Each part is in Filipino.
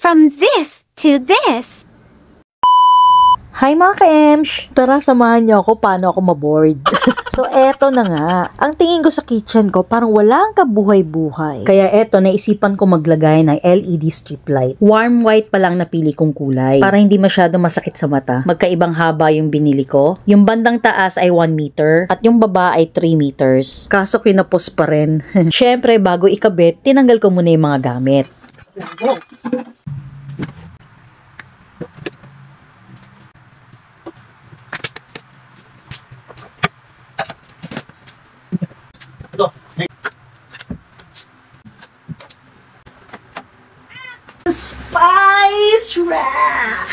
From this to this. Hi mga ka-emsh! Tara, samahan niyo ako paano ako maboard. So, eto na nga. Ang tingin ko sa kitchen ko, parang walang kabuhay-buhay. Kaya eto, naisipan ko maglagay ng LED strip light. Warm white pa lang napili kong kulay. Para hindi masyado masakit sa mata. Magkaibang haba yung binili ko. Yung bandang taas ay 1 meter. At yung baba ay 3 meters. Kaso kinapos pa rin. Syempre, bago ikabit, tinanggal ko muna yung mga gamit. Spice rack!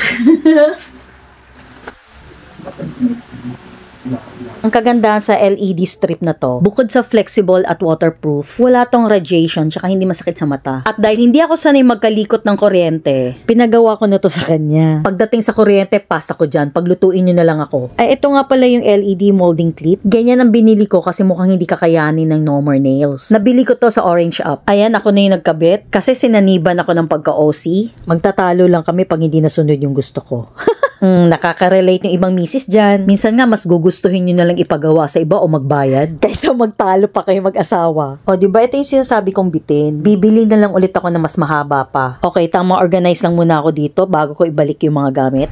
Ang kagandahan sa LED strip na to, bukod sa flexible at waterproof, wala tong radiation tsaka hindi masakit sa mata. At dahil hindi ako sanay magkalikot ng kuryente, pinagawa ko na to sa kanya. Pagdating sa kuryente, pasta ko dyan. Paglutuin nyo na lang ako. Ay, ito nga pala yung LED molding clip. Ganyan ang binili ko kasi mukhang hindi kakayanin ng No More Nails. Nabili ko to sa Orange Up. Ayan, ako na yung nagkabit. Kasi sinaniban ako ng pagka-OC. Magtatalo lang kami pag hindi nasunod yung gusto ko. Nakaka-relate yung ibang misis dyan. Minsan nga, mas gugustuhin nyo na lang ipagawa sa iba o magbayad kaysa magtalo pa kayo mag-asawa. O, diba? Ito yung sinasabi kong bitin. Bibili na lang ulit ako na mas mahaba pa. Okay, tama, organize lang muna ako dito bago ko ibalik yung mga gamit.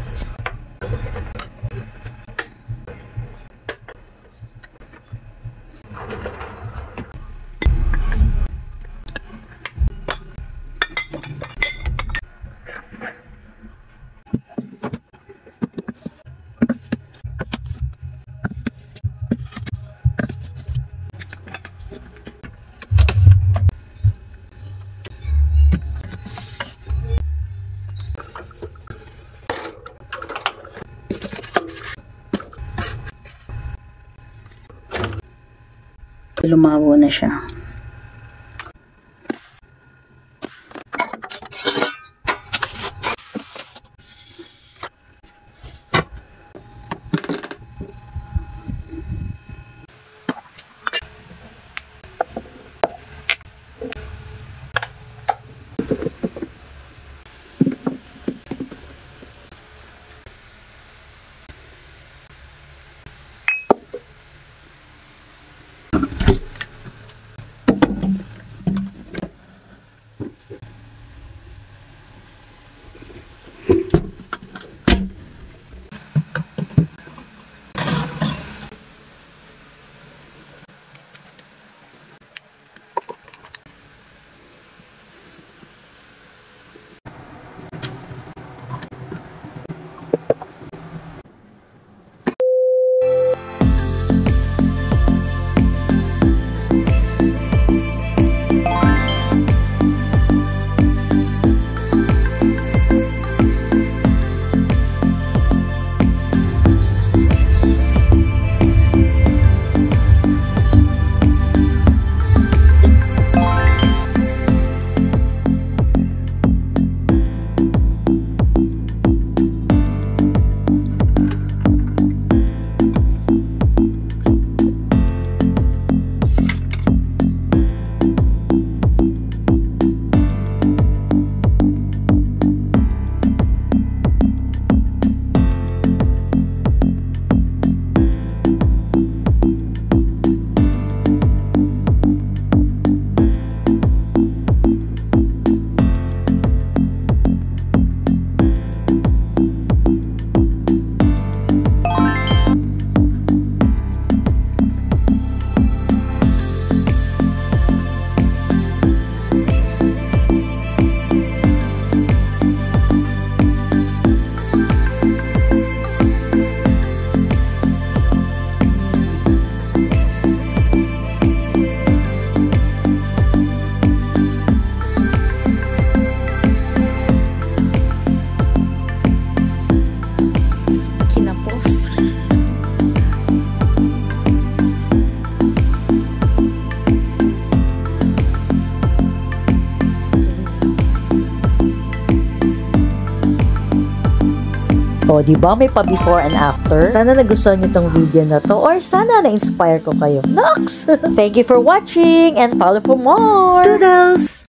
Lumago na siya. O, diba may pa before and after? Sana nagustuhan niyo tong video na to or sana na-inspire ko kayo. Nox! Thank you for watching and follow for more! Toodles!